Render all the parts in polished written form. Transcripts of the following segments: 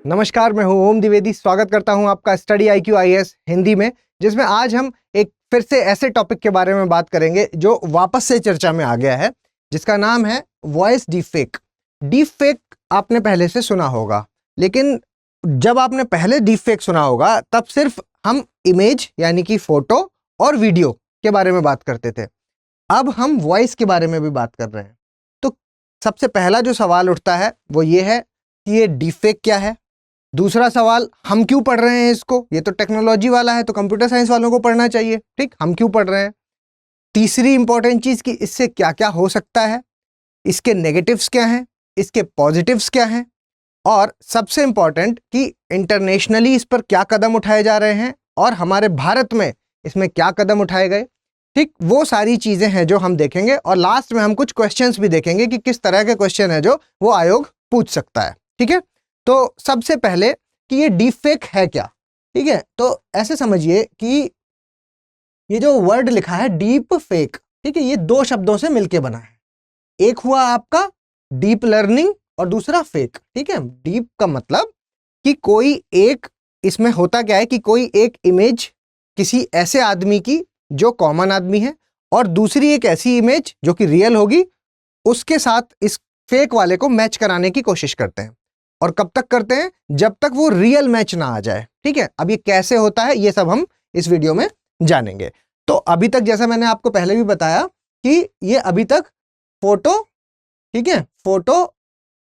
नमस्कार, मैं हूं ओम द्विवेदी। स्वागत करता हूं आपका स्टडी IQ IAS हिंदी में, जिसमें आज हम एक फिर से ऐसे टॉपिक के बारे में बात करेंगे जो वापस से चर्चा में आ गया है, जिसका नाम है वॉइस डीपफेक। डीपफेक आपने पहले से सुना होगा, लेकिन जब आपने पहले डीपफेक सुना होगा तब सिर्फ हम इमेज यानी कि फोटो और वीडियो के बारे में बात करते थे। अब हम वॉइस के बारे में भी बात कर रहे हैं। तो सबसे पहला जो सवाल उठता है वो ये है कि ये डीपफेक क्या है। दूसरा सवाल, हम क्यों पढ़ रहे हैं इसको? ये तो टेक्नोलॉजी वाला है, तो कंप्यूटर साइंस वालों को पढ़ना चाहिए, ठीक? हम क्यों पढ़ रहे हैं? तीसरी इंपॉर्टेंट चीज कि इससे क्या क्या हो सकता है, इसके नेगेटिव्स क्या हैं, इसके पॉजिटिव्स क्या हैं, और सबसे इंपॉर्टेंट कि इंटरनेशनली इस पर क्या कदम उठाए जा रहे हैं और हमारे भारत में इसमें क्या कदम उठाए गए। ठीक, वो सारी चीजें हैं जो हम देखेंगे, और लास्ट में हम कुछ क्वेश्चंस भी देखेंगे कि किस तरह के क्वेश्चन है जो वो आयोग पूछ सकता है। ठीक है, तो सबसे पहले कि ये डीपफेक है क्या। ठीक है, तो ऐसे समझिए कि ये जो वर्ड लिखा है डीप फेक, ठीक है, ये दो शब्दों से मिलके बना है। एक हुआ आपका डीप लर्निंग और दूसरा फेक। ठीक है, डीप का मतलब कि कोई एक, इसमें होता क्या है कि कोई एक इमेज किसी ऐसे आदमी की जो कॉमन आदमी है, और दूसरी एक ऐसी इमेज जो कि रियल होगी, उसके साथ इस फेक वाले को मैच कराने की कोशिश करते हैं। और कब तक करते हैं? जब तक वो रियल मैच ना आ जाए। ठीक है, अब ये कैसे होता है ये सब हम इस वीडियो में जानेंगे। तो अभी तक जैसा मैंने आपको पहले भी बताया कि ये अभी तक फोटो, ठीक है, फोटो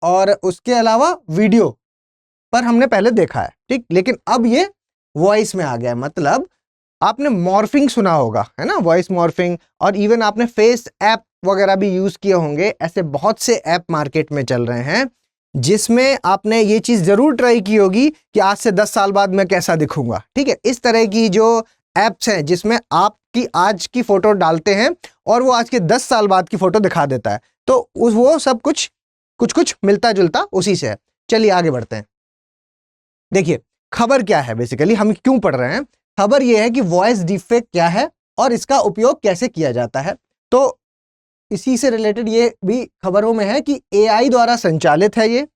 और उसके अलावा वीडियो पर हमने पहले देखा है, ठीक, लेकिन अब ये वॉइस में आ गया है। मतलब आपने मॉर्फिंग सुना होगा, है ना, वॉइस मॉर्फिंग, और इवन आपने फेस ऐप वगैरह भी यूज किए होंगे। ऐसे बहुत से ऐप मार्केट में चल रहे हैं जिसमें आपने ये चीज जरूर ट्राई की होगी कि आज से 10 साल बाद मैं कैसा दिखूंगा। ठीक है, इस तरह की जो एप्स हैं जिसमें आपकी आज की फोटो डालते हैं और वो आज के 10 साल बाद की फोटो दिखा देता है, तो वो सब कुछ कुछ मिलता जुलता उसी से है। चलिए आगे बढ़ते हैं। देखिए, खबर क्या है, बेसिकली हम क्यों पढ़ रहे हैं। खबर यह है कि वॉइस डीपफेक क्या है और इसका उपयोग कैसे किया जाता है। तो इसी से रिलेटेड ये भी खबरों में है कि AI द्वारा संचालित है ये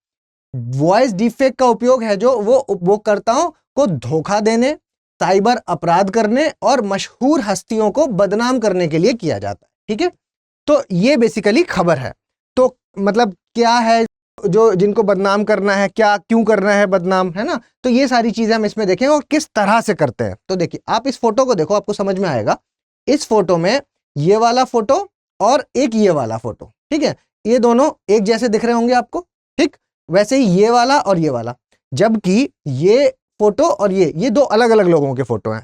वॉइस डीपफेक का उपयोग है जो वो उपयोगकर्ताओं को धोखा देने, साइबर अपराध करने और मशहूर हस्तियों को बदनाम करने के लिए किया जाता है। ठीक है, तो ये बेसिकली खबर है। तो मतलब क्या है जो जिनको बदनाम करना है, क्या क्यों करना है बदनाम, है ना, तो ये सारी चीजें हम इसमें देखेंगे और किस तरह से करते हैं। तो देखिए, आप इस फोटो को देखो, आपको समझ में आएगा। इस फोटो में ये वाला फोटो और एक ये वाला फोटो, ठीक है, ये दोनों एक जैसे दिख रहे होंगे आपको, ठीक, वैसे ही ये वाला और ये वाला, जबकि ये फोटो और ये दो अलग अलग लोगों के फोटो हैं।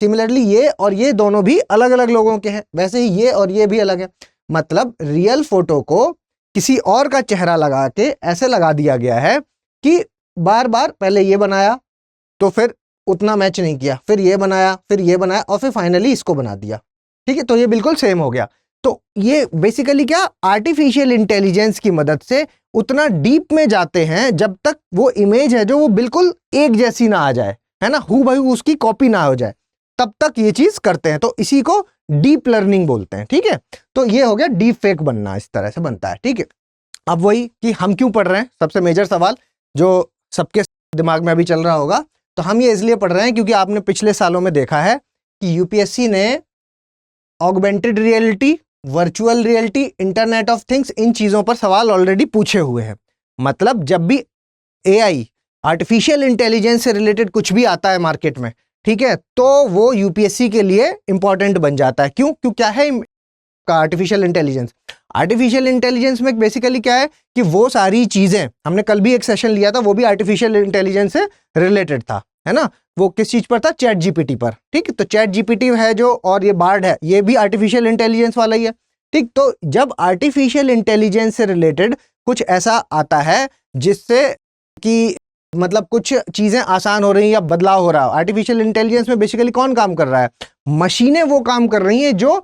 सिमिलरली ये और ये दोनों भी अलग अलग लोगों के हैं, वैसे ही ये और ये भी अलग है। मतलब रियल फोटो को किसी और का चेहरा लगा के ऐसे लगा दिया गया है कि बार बार पहले ये बनाया तो फिर उतना मैच नहीं किया, फिर ये बनाया, फिर ये बनाया, और फिर फाइनली इसको बना दिया। ठीक है, तो ये बिल्कुल सेम हो गया। तो ये बेसिकली क्या, आर्टिफिशियल इंटेलिजेंस की मदद से उतना डीप में जाते हैं जब तक वो इमेज है जो वो बिल्कुल एक जैसी ना आ जाए, है ना, हूबहू उसकी कॉपी ना हो जाए, तब तक ये चीज करते हैं। तो इसी को डीप लर्निंग बोलते हैं। ठीक है, तो ये हो गया डीप फेक बनना, इस तरह से बनता है। ठीक है, अब वही कि हम क्यों पढ़ रहे हैं, सबसे मेजर सवाल जो सबके दिमाग में अभी चल रहा होगा। तो हम ये इसलिए पढ़ रहे हैं क्योंकि आपने पिछले सालों में देखा है कि UPSC ने augmented reality, virtual reality, internet of things, इन चीजों पर सवाल ऑलरेडी पूछे हुए हैं। मतलब जब भी AI, आर्टिफिशियल इंटेलिजेंस से रिलेटेड कुछ भी आता है मार्केट में, ठीक है, तो वो UPSC के लिए इंपॉर्टेंट बन जाता है। क्यों क्या है आर्टिफिशियल इंटेलिजेंस? आर्टिफिशियल इंटेलिजेंस में बेसिकली क्या है कि वो सारी चीजें, हमने कल भी एक सेशन लिया था, वो भी आर्टिफिशियल इंटेलिजेंस से रिलेटेड था, है ना। वो किस चीज पर था? चैट GPT पर। ठीक, तो चैट GPT है जो, और ये बार्ड है, ये भी आर्टिफिशियल इंटेलिजेंस वाला ही है। ठीक, तो जब आर्टिफिशियल इंटेलिजेंस से रिलेटेड कुछ ऐसा आता है जिससे कि मतलब कुछ चीजें आसान हो रही हैं या बदलाव हो रहा है, आर्टिफिशियल इंटेलिजेंस में बेसिकली कौन काम कर रहा है? मशीनें वो काम कर रही हैं जो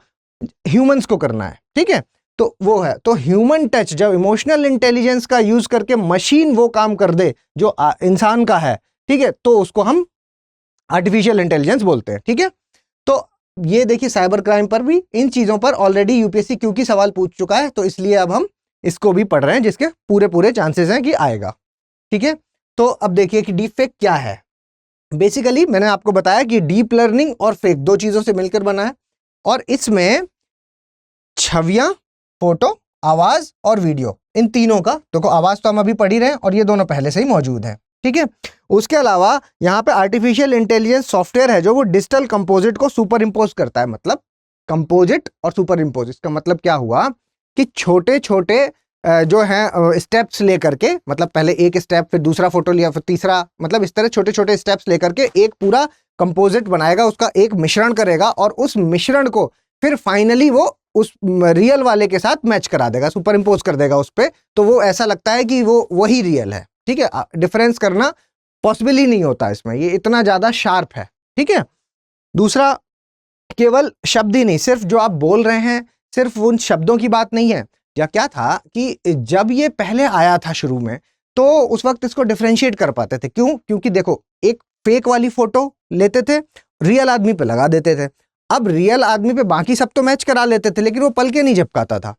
ह्यूमंस को करना है। ठीक है, तो वो है, तो ह्यूमन टच, जब इमोशनल इंटेलिजेंस का यूज करके मशीन वो काम कर दे जो इंसान का है, ठीक है, तो उसको हम आर्टिफिशियल इंटेलिजेंस बोलते हैं। ठीक है, तो ये देखिए, साइबर क्राइम पर भी, इन चीजों पर ऑलरेडी UPSC क्योंकि सवाल पूछ चुका है, तो इसलिए अब हम इसको भी पढ़ रहे हैं, जिसके पूरे चांसेस हैं कि आएगा। ठीक है, तो अब देखिए कि डीप फेक क्या है। बेसिकली मैंने आपको बताया कि डीप लर्निंग और फेक दो चीजों से मिलकर बना है, और इसमें छवियां, फोटो, आवाज और वीडियो, इन तीनों का, देखो आवाज तो हम अभी पढ़ ही रहे हैं और ये दोनों पहले से ही मौजूद है, ठीक है। उसके अलावा यहाँ पे आर्टिफिशियल इंटेलिजेंस सॉफ्टवेयर है जो वो डिजिटल कंपोजिट को सुपर इम्पोज करता है। मतलब कंपोजिट और सुपर इम्पोज, इसका मतलब क्या हुआ कि छोटे छोटे जो है स्टेप्स लेकर के, मतलब पहले एक स्टेप, फिर दूसरा फोटो लिया, फिर तीसरा, मतलब इस तरह छोटे छोटे स्टेप्स लेकर के एक पूरा कंपोजिट बनाएगा, उसका एक मिश्रण करेगा और उस मिश्रण को फिर फाइनली वो उस रियल वाले के साथ मैच करा देगा, सुपर इम्पोज कर देगा उस पर, तो वो ऐसा लगता है कि वो वही रियल है, ठीक है। डिफरेंस करना पॉसिबल ही नहीं होता इसमें, ये इतना ज्यादा शार्प है, ठीक है। दूसरा, केवल शब्द ही नहीं, सिर्फ जो आप बोल रहे हैं सिर्फ उन शब्दों की बात नहीं है। या क्या था कि जब ये पहले आया था शुरू में, तो उस वक्त इसको डिफरेंशिएट कर पाते थे। क्यों? क्योंकि देखो, एक फेक वाली फोटो लेते थे, रियल आदमी पे लगा देते थे। अब रियल आदमी पे बाकी सब तो मैच करा लेते थे, लेकिन वो पलके नहीं झपकाता था।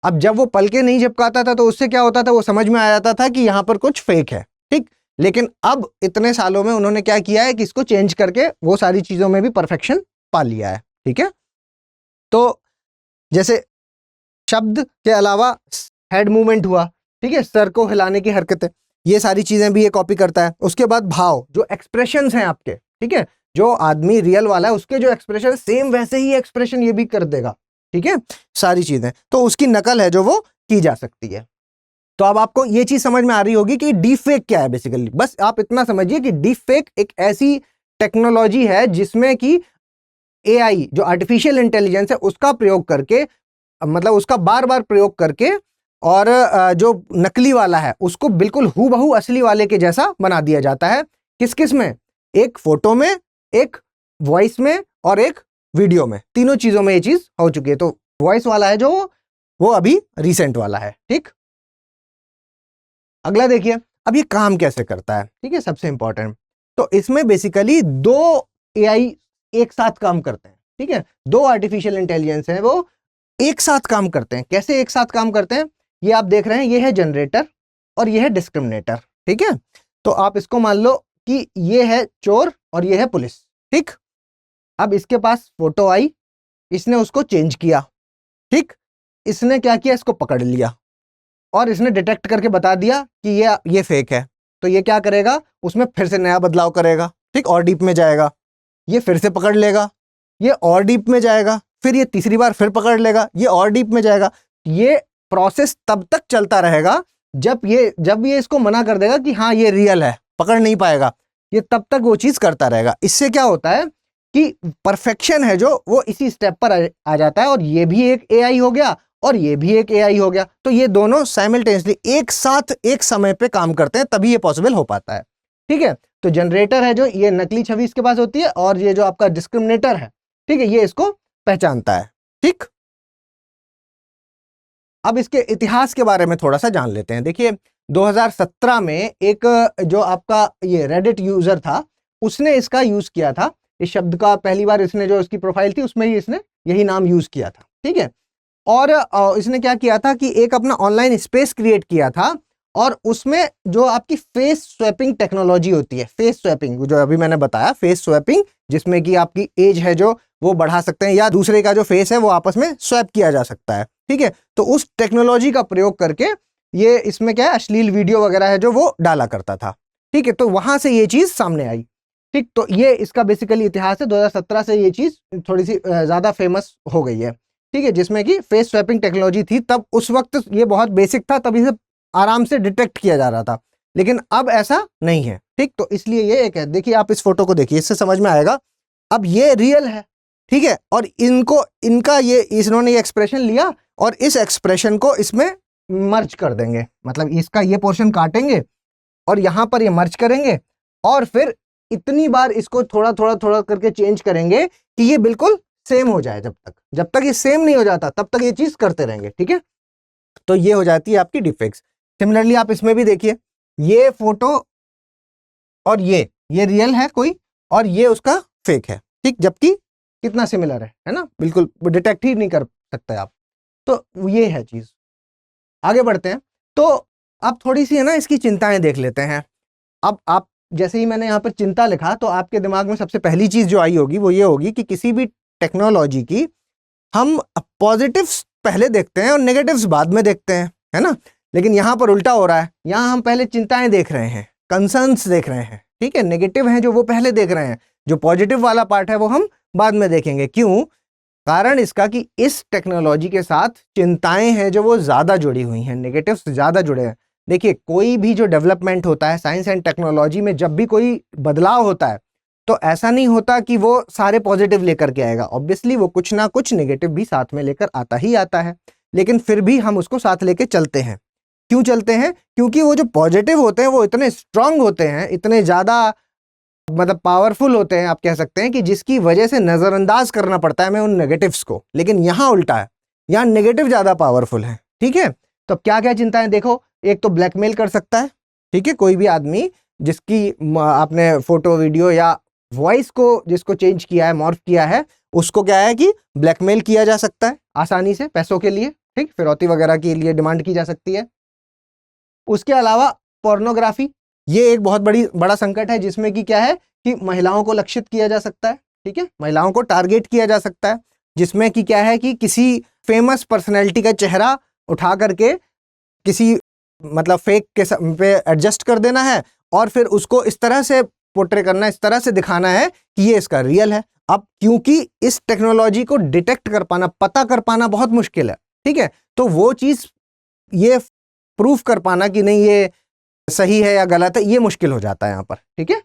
अब जब वो पलके नहीं झपकाता था तो उससे क्या होता था, वो समझ में आ जाता था कि यहां पर कुछ फेक है, ठीक। लेकिन अब इतने सालों में उन्होंने क्या किया है कि इसको चेंज करके वो सारी चीजों में भी परफेक्शन पा लिया है, ठीक है। तो जैसे शब्द के अलावा हेड मूवमेंट हुआ, ठीक है, सर को हिलाने की हरकतें, ये सारी चीजें भी ये कॉपी करता है। उसके बाद भाव, जो एक्सप्रेशंस हैं आपके, ठीक है, जो आदमी रियल वाला है उसके जो एक्सप्रेशन सेम वैसे ही एक्सप्रेशन ये भी कर देगा, ठीक है, सारी चीजें, तो उसकी नकल है जो वो की जा सकती है। तो अब आपको ये चीज समझ में आ रही होगी कि डीप फेक क्या है। बेसिकली बस आप इतना समझिए कि डीप फेक एक ऐसी टेक्नोलॉजी है जिसमें कि एआई, जो आर्टिफिशियल इंटेलिजेंस है, उसका प्रयोग करके, मतलब उसका बार बार प्रयोग करके, और जो नकली वाला है उसको बिल्कुल हूबहू असली वाले के जैसा बना दिया जाता है। किस किस में? एक फोटो में, एक वॉइस में और एक वीडियो में, तीनों चीजों में ये चीज हो चुकी है। तो वॉइस वाला है जो वो अभी रिसेंट वाला है, ठीक। अगला देखिए, अब ये काम कैसे करता है, ठीक है, सबसे इंपॉर्टेंट। तो इसमें बेसिकली दो एआई एक साथ काम करते हैं, ठीक है, दो आर्टिफिशियल इंटेलिजेंस है वो एक साथ काम करते हैं। कैसे एक साथ काम करते हैं? ये आप देख रहे हैं, ये है जनरेटर और ये है डिस्क्रिमिनेटर, ठीक है। तो आप इसको मान लो कि ये है चोर और ये है पुलिस, ठीक। अब इसके पास फोटो आई, इसने उसको चेंज किया, ठीक, इसने क्या किया, इसको पकड़ लिया और इसने डिटेक्ट करके बता दिया कि ये फेक है। तो ये क्या करेगा, उसमें फिर से नया बदलाव करेगा, ठीक, और डीप में जाएगा, ये फिर से पकड़ लेगा, ये और डीप में जाएगा, फिर ये तीसरी बार फिर पकड़ लेगा, ये और डीप में जाएगा। ये प्रोसेस तब तक चलता रहेगा जब ये इसको मना कर देगा कि हाँ ये रियल है, पकड़ नहीं पाएगा, ये तब तक वो चीज करता रहेगा। इससे क्या होता है कि परफेक्शन है जो वो इसी स्टेप पर आ जाता है, और ये भी एक एआई हो गया और ये भी एक एआई हो गया। तो ये दोनों साइमल्टेनियसली एक साथ एक समय पे काम करते हैं, तभी ये पॉसिबल हो पाता है, ठीक है। तो जनरेटर है जो, ये नकली छवि इसके पास होती है, और ये जो आपका डिस्क्रिमिनेटर है, ठीक है, ये इसको पहचानता है, ठीक। अब इसके इतिहास के बारे में थोड़ा सा जान लेते हैं। देखिए 2017 में एक जो आपका ये रेडिट यूजर था, उसने इसका यूज किया था। इस शब्द का पहली बार इसने, जो इसकी प्रोफाइल थी उसमें ही इसने यही नाम यूज किया था, ठीक है। और इसने क्या किया था कि एक अपना ऑनलाइन स्पेस क्रिएट किया था, और उसमें जो आपकी फेस स्वैपिंग टेक्नोलॉजी होती है, फेस स्वैपिंग जो अभी मैंने बताया, फेस स्वैपिंग, जिसमें कि आपकी एज है जो वो बढ़ा सकते हैं, या दूसरे का जो फेस है वो आपस में स्वैप किया जा सकता है, ठीक है। तो उस टेक्नोलॉजी का प्रयोग करके ये इसमें क्या है, अश्लील वीडियो वगैरह है जो वो डाला करता था, ठीक है। तो वहां से ये चीज सामने आई, ठीक। तो ये इसका बेसिकली इतिहास है, 2017 से ये चीज थोड़ी सी ज्यादा फेमस हो गई है, ठीक है, जिसमें कि फेस स्वैपिंग टेक्नोलॉजी थी। तब उस वक्त ये बहुत बेसिक था, तब इसे आराम से डिटेक्ट किया जा रहा था, लेकिन अब ऐसा नहीं है, ठीक। तो इसलिए ये एक है, देखिए आप इस फोटो को देखिए, इससे समझ में आएगा। अब ये रियल है, ठीक है, और इनका ये इन्होंने ये एक्सप्रेशन लिया और इस एक्सप्रेशन को इसमें मर्ज कर देंगे, मतलब इसका ये पोर्शन काटेंगे और यहां पर ये मर्ज करेंगे, और फिर इतनी बार इसको थोड़ा थोड़ा थोड़ा करके चेंज करेंगे कि ये बिल्कुल सेम हो जाए। जब तक ये सेम नहीं हो जाता तब तक ये चीज करते रहेंगे, ठीक है। तो ये हो जाती है आपकी डिफेक्ट्स। सिमिलरली आप इसमें भी देखिए, ये फोटो और ये रियल है कोई, और ये उसका फेक है, ठीक, जबकि कितना सिमिलर है ना, बिल्कुल डिटेक्ट ही नहीं कर सकते आप। तो ये है चीज। आगे बढ़ते हैं, तो आप थोड़ी सी है ना इसकी चिंताएं देख लेते हैं। अब आप जैसे ही मैंने यहाँ पर चिंता लिखा तो आपके दिमाग में सबसे पहली चीज जो आई होगी वो ये होगी कि किसी भी टेक्नोलॉजी की हम पॉजिटिव्स पहले देखते हैं और नेगेटिव्स बाद में देखते हैं, है ना। लेकिन यहाँ पर उल्टा हो रहा है, यहाँ हम पहले चिंताएं देख रहे हैं, कंसर्न्स देख रहे हैं, ठीक है। नेगेटिव हैं जो वो पहले देख रहे हैं, जो पॉजिटिव वाला पार्ट है वो हम बाद में देखेंगे। क्यों? कारण इसका कि इस टेक्नोलॉजी के साथ चिंताएं हैं जो वो ज्यादा जुड़ी हुई हैं, नेगेटिव्स ज्यादा जुड़े हैं। देखिए, कोई भी जो डेवलपमेंट होता है साइंस एंड टेक्नोलॉजी में, जब भी कोई बदलाव होता है तो ऐसा नहीं होता कि वो सारे पॉजिटिव लेकर के आएगा। ऑब्वियसली वो कुछ ना कुछ नेगेटिव भी साथ में लेकर आता ही आता है, लेकिन फिर भी हम उसको साथ लेके चलते हैं। क्यों चलते हैं? क्योंकि वो जो पॉजिटिव होते हैं वो इतने स्ट्रांग होते हैं, इतने ज्यादा मतलब पावरफुल होते हैं, आप कह सकते हैं, कि जिसकी वजह से नजरअंदाज करना पड़ता है हमें उन नेगेटिव्स को। लेकिन यहाँ उल्टा है, यहाँ नेगेटिव ज्यादा पावरफुल है, ठीक है। तो क्या क्या चिंताएं देखो, एक तो ब्लैकमेल कर सकता है, ठीक है। कोई भी आदमी जिसकी आपने फोटो वीडियो या वॉइस को जिसको चेंज किया है, मॉर्फ किया है, उसको क्या है कि ब्लैकमेल किया जा सकता है आसानी से पैसों के लिए, ठीक, फिरौती वगैरह के लिए डिमांड की जा सकती है। उसके अलावा पोर्नोग्राफी, ये एक बहुत बड़ा संकट है, जिसमें कि क्या है कि महिलाओं को लक्षित किया जा सकता है, ठीक है, महिलाओं को टारगेट किया जा सकता है, जिसमें कि क्या है कि किसी फेमस पर्सनैलिटी का चेहरा उठा करके किसी मतलब फेक के पे एडजस्ट कर देना है और फिर उसको इस तरह से पोर्ट्रे करना, इस तरह से दिखाना है कि ये इसका रियल है। अब क्योंकि इस टेक्नोलॉजी को डिटेक्ट कर पाना, पता कर पाना बहुत मुश्किल है, ठीक है, तो वो चीज ये प्रूफ कर पाना कि नहीं ये सही है या गलत है, ये मुश्किल हो जाता है यहाँ पर, ठीक है।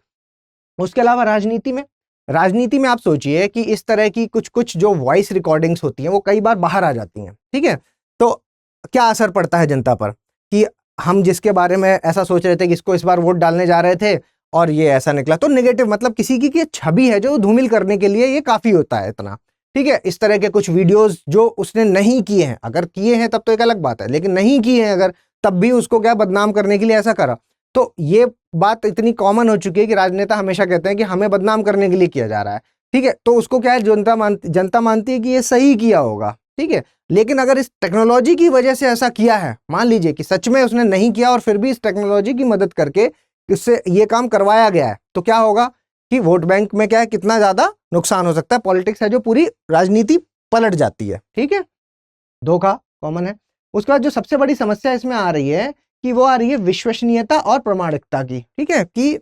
उसके अलावा राजनीति में आप सोचिए कि इस तरह की कुछ जो वॉइस रिकॉर्डिंग्स होती हैं वो कई बार बाहर आ जाती हैं, ठीक है। तो क्या असर पड़ता है जनता पर कि हम जिसके बारे में ऐसा सोच रहे थे कि इसको इस बार वोट डालने जा रहे थे और ये ऐसा निकला, तो नेगेटिव मतलब किसी की छवि है जो धूमिल करने के लिए ये काफी होता है इतना, ठीक है। इस तरह के कुछ वीडियोस जो उसने नहीं किए हैं, अगर किए हैं तब तो एक अलग बात है, लेकिन नहीं किए हैं अगर, तब भी उसको क्या बदनाम करने के लिए ऐसा करा। तो ये बात इतनी कॉमन हो चुकी है कि राजनेता हमेशा कहते हैं कि हमें बदनाम करने के लिए किया जा रहा है, ठीक है। तो उसको क्या है, जनता मानती है कि ये सही किया होगा, ठीक है। लेकिन अगर इस टेक्नोलॉजी की वजह से ऐसा किया है, मान लीजिए कि सच में उसने नहीं किया और फिर भी इस टेक्नोलॉजी की मदद करके उससे ये काम करवाया गया है, तो क्या होगा कि वोट बैंक में क्या है, कितना ज्यादा नुकसान हो सकता है। पॉलिटिक्स है जो पूरी राजनीति पलट जाती है, ठीक है। धोखा कॉमन है। उसके बाद जो सबसे बड़ी समस्या इसमें आ रही है कि वो आ रही है विश्वसनीयता और प्रामाणिकता की, ठीक है, कि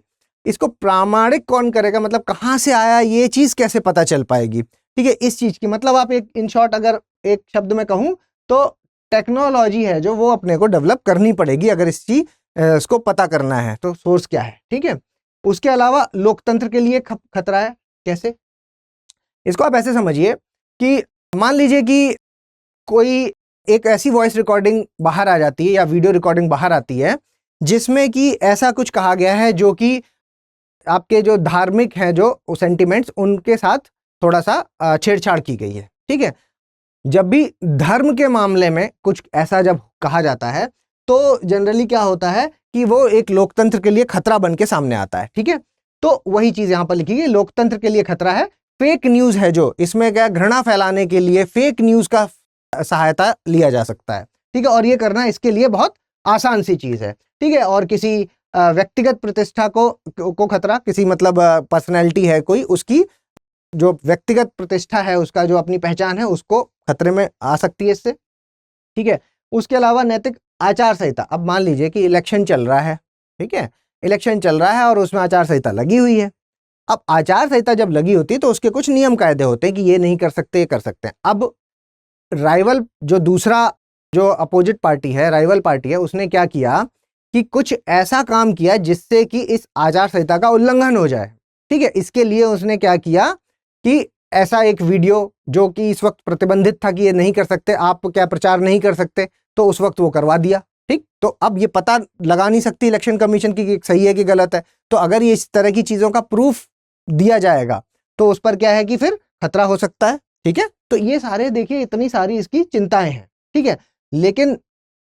इसको प्रामाणिक कौन करेगा, मतलब कहाँ से आया, ये चीज कैसे पता चल पाएगी, ठीक है। इस चीज की मतलब आप एक इन शॉर्ट अगर एक शब्द में कहूं तो टेक्नोलॉजी है जो वो अपने को डेवलप करनी पड़ेगी अगर इसको पता करना है तो सोर्स क्या है, ठीक है। उसके अलावा लोकतंत्र के लिए खतरा है। कैसे? इसको आप ऐसे समझिए कि मान लीजिए कि कोई एक ऐसी वॉइस रिकॉर्डिंग बाहर आ जाती है या वीडियो रिकॉर्डिंग बाहर आती है जिसमें कि ऐसा कुछ कहा गया है जो कि आपके जो धार्मिक हैं जो सेंटिमेंट्स, उनके साथ थोड़ा सा छेड़छाड़ की गई है, ठीक है। जब भी धर्म के मामले में कुछ ऐसा जब कहा जाता है तो जनरली क्या होता है कि वो एक लोकतंत्र के लिए खतरा बन के सामने आता है, ठीक है। तो वही चीज यहां पर लिखी गई, लोकतंत्र के लिए खतरा है। फेक न्यूज है जो इसमें क्या, घृणा फैलाने के लिए फेक न्यूज का सहायता लिया जा सकता है, ठीक है। और ये करना इसके लिए बहुत आसान सी चीज है, ठीक है। और किसी व्यक्तिगत प्रतिष्ठा को खतरा, किसी मतलब पर्सनैलिटी है कोई, उसकी जो व्यक्तिगत प्रतिष्ठा है, उसका जो अपनी पहचान है, उसको खतरे में आ सकती है इससे, ठीक है। उसके अलावा नैतिक आचार संहिता, अब मान लीजिए कि इलेक्शन चल रहा है, ठीक है, इलेक्शन चल रहा है और उसमें आचार संहिता लगी हुई है। अब आचार संहिता जब लगी होती है तो उसके कुछ नियम कायदे होते हैं कि ये नहीं कर सकते, ये कर सकते हैं। अब राइवल जो दूसरा जो अपोजिट पार्टी है, राइवल पार्टी है, उसने क्या किया कि कुछ ऐसा काम किया जिससे कि इस आचार संहिता का उल्लंघन हो जाए, ठीक है। इसके लिए उसने क्या किया कि ऐसा एक वीडियो जो कि इस वक्त प्रतिबंधित था कि ये नहीं कर सकते, आप क्या प्रचार नहीं कर सकते, तो उस वक्त वो करवा दिया, ठीक। तो अब ये पता लगा नहीं सकती इलेक्शन कमीशन की कि सही है कि गलत है। तो अगर ये इस तरह की चीजों का प्रूफ दिया जाएगा तो उस पर क्या है कि फिर खतरा हो सकता है, ठीक है। तो ये सारे देखिए, इतनी सारी इसकी चिंताएं हैं, ठीक है। लेकिन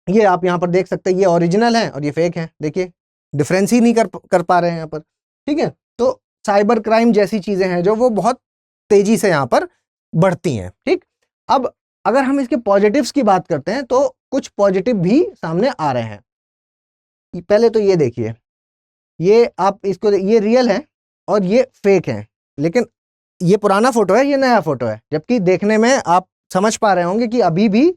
ये आप यहाँ पर देख सकते हैं, ये ओरिजिनल है और ये फेक है, देखिए डिफरेंस ही नहीं कर पा रहे हैं यहाँ पर, ठीक है। तो साइबर क्राइम जैसी चीजें हैं जो वो बहुत तेजी से यहाँ पर बढ़ती हैं, ठीक। अब अगर हम इसके पॉजिटिव्स की बात करते हैं तो कुछ पॉजिटिव भी सामने आ रहे हैं। पहले तो ये देखिए ये आप इसको, ये रियल है और ये फेक है, लेकिन ये पुराना फोटो है, ये नया फोटो है, जबकि देखने में आप समझ पा रहे होंगे कि अभी भी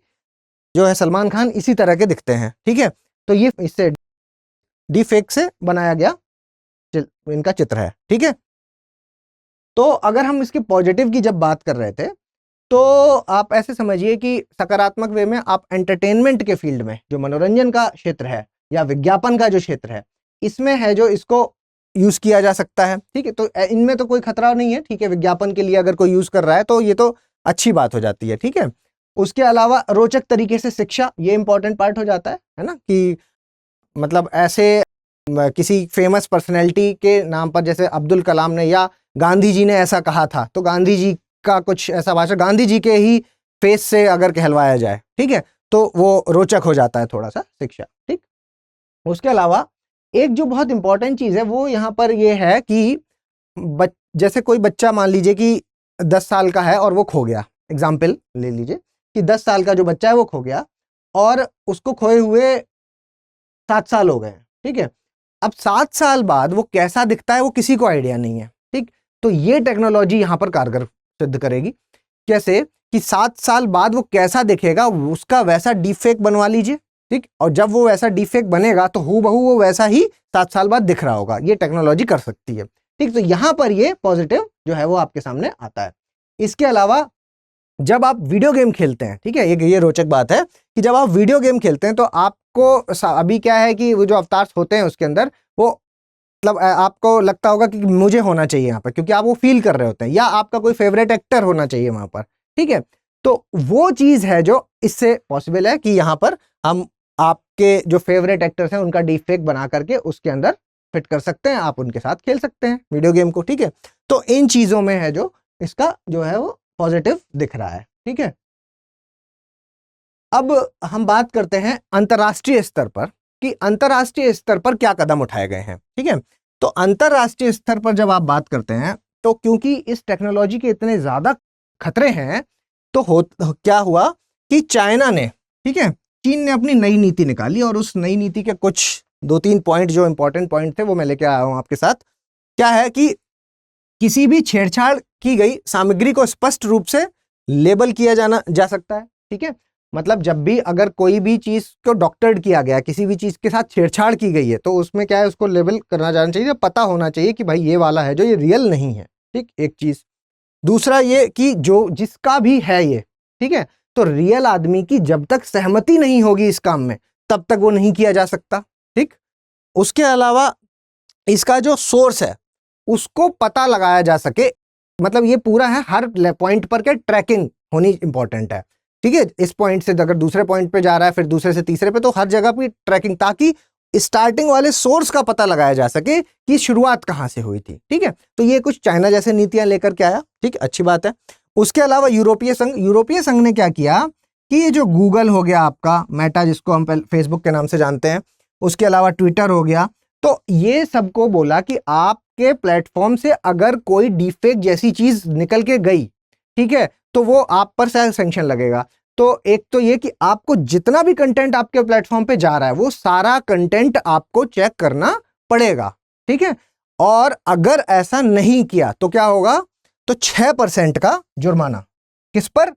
जो है सलमान खान इसी तरह के दिखते हैं। ठीक है, तो ये इससे डी फेक से बनाया गया इनका चित्र है। ठीक है, तो अगर हम इसके पॉजिटिव की जब बात कर रहे थे, तो आप ऐसे समझिए कि सकारात्मक वे में आप एंटरटेनमेंट के फील्ड में, जो मनोरंजन का क्षेत्र है या विज्ञापन का जो क्षेत्र है, इसमें है जो इसको यूज किया जा सकता है। ठीक है, तो इनमें तो कोई खतरा नहीं है। ठीक है, विज्ञापन के लिए अगर कोई यूज कर रहा है तो ये तो अच्छी बात हो जाती है। ठीक है, उसके अलावा रोचक तरीके से शिक्षा, ये इंपॉर्टेंट पार्ट हो जाता है ना, कि मतलब ऐसे किसी फेमस पर्सनैलिटी के नाम पर, जैसे अब्दुल कलाम ने या गांधी जी ने ऐसा कहा था, तो गांधी जी का कुछ ऐसा भाषण गांधी जी के ही फेस से अगर कहलवाया जाए, ठीक है, तो वो रोचक हो जाता है थोड़ा सा शिक्षा। ठीक, उसके अलावा एक जो बहुत इंपॉर्टेंट चीज है वो यहाँ पर ये है कि जैसे कोई बच्चा मान लीजिए कि 10 साल का है और वो खो गया, एग्जाम्पल ले लीजिए कि 10 साल का जो बच्चा है वो खो गया और उसको खोए हुए 7 साल हो गए। ठीक है, अब 7 साल बाद वो कैसा दिखता है वो किसी को आइडिया नहीं है। ठीक, तो ये टेक्नोलॉजी यहाँ पर कारगर सिद्ध करेगी। कैसे कि 7 साल बाद वो कैसा दिखेगा उसका वैसा डीफेक बनवा लीजिए। ठीक, और जब वो वैसा डीफेक बनेगा तो हूबहू वो वैसा ही 7 साल बाद दिख रहा होगा। ये टेक्नोलॉजी कर सकती है। ठीक, तो यहाँ पर ये पॉजिटिव जो है वो आपके सामने आता है। इसके अलावा जब आप वीडियो गेम खेलते हैं, ठीक है, ये रोचक बात है कि जब आप वीडियो गेम खेलते हैं तो आपको अभी क्या है कि वो जो अवतार्स होते हैं उसके अंदर वो मतलब आपको लगता होगा कि मुझे होना चाहिए यहाँ पर, क्योंकि आप वो फील कर रहे होते हैं, या आपका कोई फेवरेट एक्टर होना चाहिए वहां पर। ठीक है, तो वो चीज है जो इससे पॉसिबल है कि यहाँ पर हम आपके जो फेवरेट एक्टर्स हैं उनका डीफेक बना करके उसके अंदर फिट कर सकते हैं, आप उनके साथ खेल सकते हैं वीडियो गेम को। ठीक है, तो इन चीजों में है जो इसका जो है वो पॉजिटिव दिख रहा है। ठीक है, अब हम बात करते हैं अंतर्राष्ट्रीय स्तर पर कि अंतर्राष्ट्रीय स्तर पर क्या कदम उठाए गए हैं। ठीक है, तो अंतर्राष्ट्रीय स्तर पर जब आप बात करते हैं तो क्योंकि इस टेक्नोलॉजी के इतने ज्यादा खतरे हैं, तो क्या हुआ कि चाइना ने, ठीक है, चीन ने अपनी नई नीति निकाली और उस नई नीति के कुछ 2-3 पॉइंट जो इंपॉर्टेंट पॉइंट थे वो मैं लेके आया हूं आपके साथ। क्या है कि किसी भी छेड़छाड़ की गई सामग्री को स्पष्ट रूप से लेबल किया जा सकता है। ठीक है, मतलब जब भी अगर कोई भी चीज को डॉक्टर्ड किया गया, किसी भी चीज के साथ छेड़छाड़ की गई है, तो उसमें क्या है, उसको लेबल करना जाना चाहिए, पता होना चाहिए कि भाई ये वाला है जो ये रियल नहीं है। ठीक, एक चीज। दूसरा ये कि जो जिसका भी है ये, ठीक है, तो रियल आदमी की जब तक सहमति नहीं होगी इस काम में तब तक वो नहीं किया जा सकता। ठीक, उसके अलावा इसका जो सोर्स है उसको पता लगाया जा सके, मतलब ये पूरा है हर पॉइंट पर के ट्रैकिंग होनी इंपॉर्टेंट है। ठीक है, इस पॉइंट से अगर दूसरे पॉइंट पे जा रहा है, फिर दूसरे से तीसरे पे, तो हर जगह पे ट्रैकिंग, ताकि स्टार्टिंग वाले सोर्स का पता लगाया जा सके कि शुरुआत कहां से हुई थी। ठीक है, तो ये कुछ चाइना जैसे नीतियां लेकर के आया। ठीक, अच्छी बात है। उसके अलावा यूरोपीय संघ ने क्या किया कि ये जो गूगल हो गया आपका, मेटा जिसको हम फेसबुक के नाम से जानते हैं, उसके अलावा ट्विटर हो गया, तो ये सबको बोला कि आपके प्लेटफॉर्म से अगर कोई डीफेक जैसी चीज निकल के गई, ठीक है, तो वो आप पर सैंक्शन लगेगा। तो एक तो ये कि आपको जितना भी कंटेंट आपके प्लेटफॉर्म पे जा रहा है वो सारा कंटेंट आपको चेक करना पड़ेगा। ठीक है, और अगर ऐसा नहीं किया तो क्या होगा, तो 6% का जुर्माना, किस पर,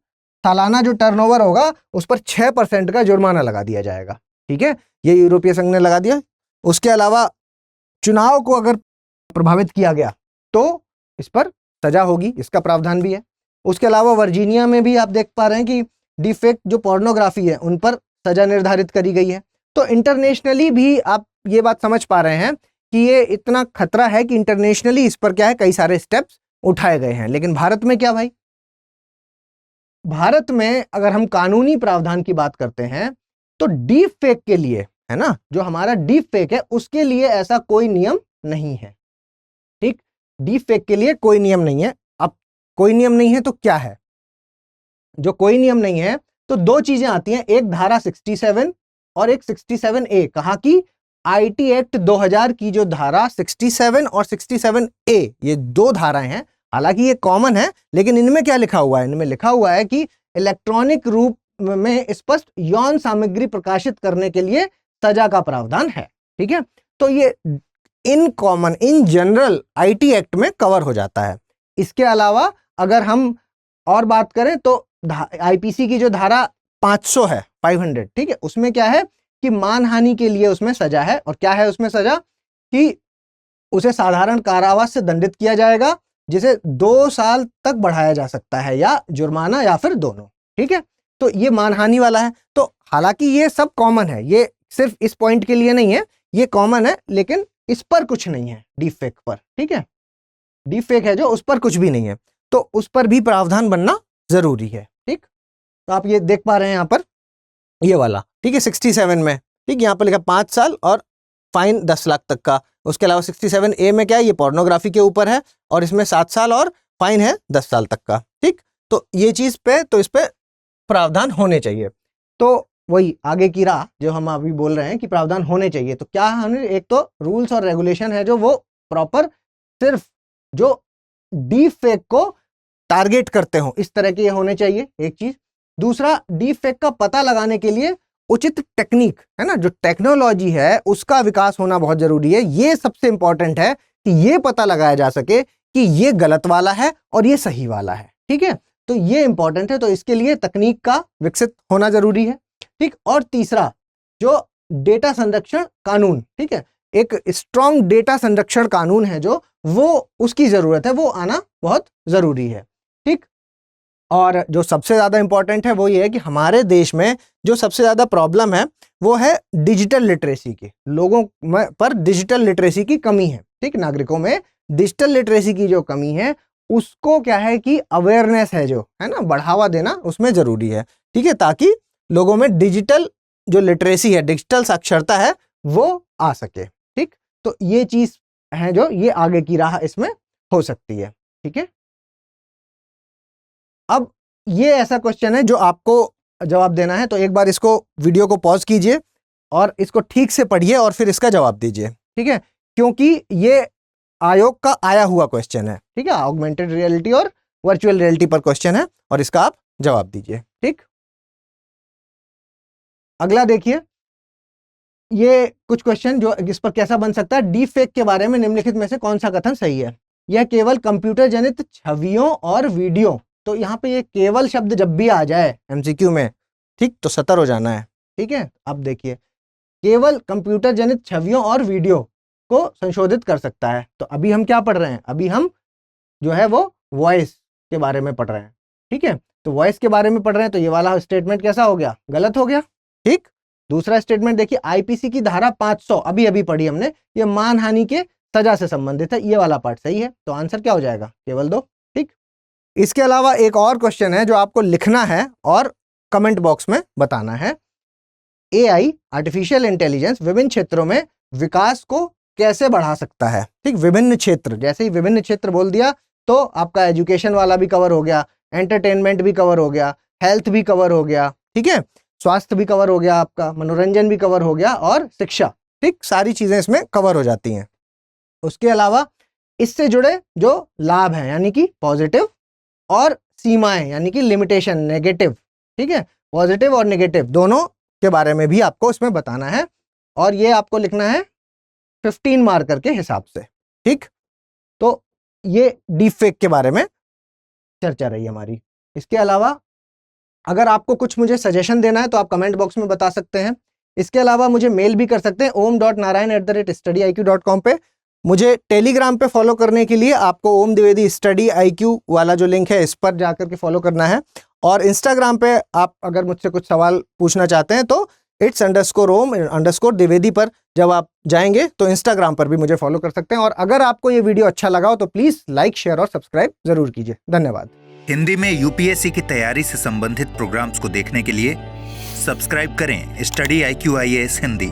सालाना जो टर्नओवर होगा उस पर 6% का जुर्माना लगा दिया जाएगा। ठीक है, ये यूरोपीय संघ ने लगा दिया। उसके अलावा चुनाव को अगर प्रभावित किया गया तो इस पर सजा होगी, इसका प्रावधान भी है। उसके अलावा वर्जीनिया में भी आप देख पा रहे हैं कि डिफेक्ट जो पोर्नोग्राफी है उन पर सजा निर्धारित करी गई है। तो इंटरनेशनली भी आप ये बात समझ पा रहे हैं कि ये इतना खतरा है कि इंटरनेशनली इस पर क्या है, कई सारे स्टेप्स उठाए गए हैं। लेकिन भारत में क्या भाई, भारत में अगर हम कानूनी प्रावधान की बात करते हैं तो डीप फेक के लिए, है ना, जो हमारा डीप फेक है उसके लिए ऐसा कोई नियम नहीं है। ठीक, डीप फेक के लिए कोई नियम नहीं है। अब कोई नियम नहीं है तो क्या है, जो कोई नियम नहीं है तो दो चीजें आती हैं, एक धारा 67 और एक 67A। कहा कि आईटी एक्ट 2000 की जो धारा 67 और 67A, ये दो धाराएं हैं। हालांकि ये कॉमन है, लेकिन इनमें क्या लिखा हुआ है, इनमें लिखा हुआ है कि इलेक्ट्रॉनिक रूप में स्पष्ट यौन सामग्री प्रकाशित करने के लिए सजा का प्रावधान है। ठीक है, तो ये in common in general IT act में कवर हो जाता है। इसके अलावा अगर हम और बात करें तो आईपीसी की जो धारा 500 है 500, ठीक है, उसमें क्या है कि मानहानि के लिए उसमें सजा है। और क्या है उसमें सजा कि उसे साधारण कारावास से दंडित किया जाएगा, जिसे 2 साल तक बढ़ाया जा सकता है, या जुर्माना या फिर दोनों। ठीक है, तो ये मानहानि वाला है। तो हालांकि ये सब कॉमन है, ये सिर्फ इस पॉइंट के लिए नहीं है, ये कॉमन है, लेकिन इस पर कुछ नहीं है डीप फेक पर। ठीक है, डीप फेक है जो, उस पर कुछ भी नहीं है, तो उस पर भी प्रावधान बनना जरूरी है। ठीक, तो आप ये देख पा रहे हैं यहाँ पर ये वाला, ठीक है, 67 में, ठीक, यहाँ पर लिखा 5 साल और फाइन 10 लाख तक का। उसके अलावा 67A में क्या है, ये पोर्नोग्राफी के ऊपर है और इसमें 7 साल और फाइन है 10 साल तक का। ठीक, तो ये चीज पे, तो इस पे प्रावधान होने चाहिए। तो वही आगे की राह जो हम अभी बोल रहे हैं कि प्रावधान होने चाहिए। तो क्या है, एक तो रूल्स और रेगुलेशन है जो वो प्रॉपर सिर्फ जो डीप फेक को टारगेट करते हो इस तरह के होने चाहिए, एक चीज। दूसरा, डीप फेक का पता लगाने के लिए उचित टेक्निक है ना, जो टेक्नोलॉजी है उसका विकास होना बहुत जरूरी है। ये सबसे इंपॉर्टेंट है कि ये पता लगाया जा सके कि ये गलत वाला है और ये सही वाला है। ठीक है, तो ये इंपॉर्टेंट है, तो इसके लिए तकनीक का विकसित होना जरूरी है। ठीक, और तीसरा, जो डेटा संरक्षण कानून, ठीक है, एक स्ट्रॉन्ग डेटा संरक्षण कानून है जो, वो उसकी जरूरत है, वो आना बहुत जरूरी है। ठीक, और जो सबसे ज्यादा इंपॉर्टेंट है वो ये है कि हमारे देश में जो सबसे ज्यादा प्रॉब्लम है वो है डिजिटल लिटरेसी की, लोगों में पर डिजिटल लिटरेसी की कमी है। ठीक, नागरिकों में डिजिटल लिटरेसी की जो कमी है उसको क्या है कि अवेयरनेस है जो है ना, बढ़ावा देना उसमें जरूरी है। ठीक है, ताकि लोगों में डिजिटल जो लिटरेसी है, डिजिटल साक्षरता है, वो आ सके। ठीक, तो ये चीज है जो, ये आगे की राह इसमें हो सकती है। ठीक है, अब ये ऐसा क्वेश्चन है जो आपको जवाब देना है, तो एक बार इसको वीडियो को पॉज कीजिए और इसको ठीक से पढ़िए और फिर इसका जवाब दीजिए। ठीक है, क्योंकि ये आयोग का आया हुआ क्वेश्चन है। ठीक है, ऑगमेंटेड रियलिटी और वर्चुअल रियलिटी पर क्वेश्चन है और इसका आप जवाब दीजिए। ठीक, अगला देखिए, ये कुछ क्वेश्चन जो इस पर कैसा बन सकता है, डीप फेक के बारे में निम्नलिखित में से कौन सा कथन सही है। यह केवल कंप्यूटर जनित छवियों और वीडियो, तो यहाँ पे ये केवल शब्द जब भी आ जाए एमसीक्यू में, ठीक, तो सतर्क हो जाना है। ठीक है, अब देखिए, केवल कंप्यूटर जनित छवियों और वीडियो को संशोधित कर सकता है। तो अभी हम क्या पढ़ रहे हैं, अभी हम जो है वो वॉइस के बारे में पढ़ रहे हैं। ठीक है, तो वॉइस के बारे में पढ़ रहे हैं, तो ये वाला स्टेटमेंट कैसा हो गया, गलत हो गया। ठीक, दूसरा स्टेटमेंट देखिए, आईपीसी की धारा 500 अभी अभी पढ़ी हमने, ये मानहानि के सजा से संबंधित है, ये वाला पार्ट सही है, तो आंसर क्या हो जाएगा, केवल 2। ठीक, इसके अलावा एक और क्वेश्चन है जो आपको लिखना है और कमेंट बॉक्स में बताना है। एआई आर्टिफिशियल इंटेलिजेंस विभिन्न क्षेत्रों में विकास को कैसे बढ़ा सकता है। ठीक, विभिन्न क्षेत्र, जैसे ही विभिन्न क्षेत्र बोल दिया तो आपका एजुकेशन वाला भी कवर हो गया, एंटरटेनमेंट भी कवर हो गया, हेल्थ भी कवर हो गया, ठीक है, स्वास्थ्य भी कवर हो गया, आपका मनोरंजन भी कवर हो गया और शिक्षा। ठीक, सारी चीजें इसमें कवर हो जाती हैं। उसके अलावा इससे जुड़े जो लाभ हैं यानी कि पॉजिटिव, और सीमाएं यानी कि लिमिटेशन नेगेटिव। ठीक है, पॉजिटिव और नेगेटिव दोनों के बारे में भी आपको इसमें बताना है और ये आपको लिखना है 15 मार्कर के हिसाब से। ठीक, तो ये डीप फेक के बारे में चर्चा रही हमारी। इसके अलावा अगर आपको कुछ मुझे सजेशन देना है तो आप कमेंट बॉक्स में बता सकते हैं। इसके अलावा मुझे मेल भी कर सकते हैं om.narayan@studyIQ.com पे। मुझे टेलीग्राम पे फॉलो करने के लिए आपको ओम द्विवेदी स्टडी IQ वाला जो लिंक है इस पर जाकर के फॉलो करना है। और इंस्टाग्राम पे आप अगर मुझसे कुछ सवाल पूछना चाहते हैं तो its_om_द्विवेदी पर जब आप जाएंगे तो इंस्टाग्राम पर भी मुझे फॉलो कर सकते हैं। और अगर आपको ये वीडियो अच्छा लगा हो तो प्लीज लाइक, शेयर और सब्सक्राइब जरूर कीजिए। धन्यवाद। हिंदी में यूपीएससी की तैयारी से संबंधित प्रोग्राम्स को देखने के लिए सब्सक्राइब करें स्टडी IQ IAS हिंदी।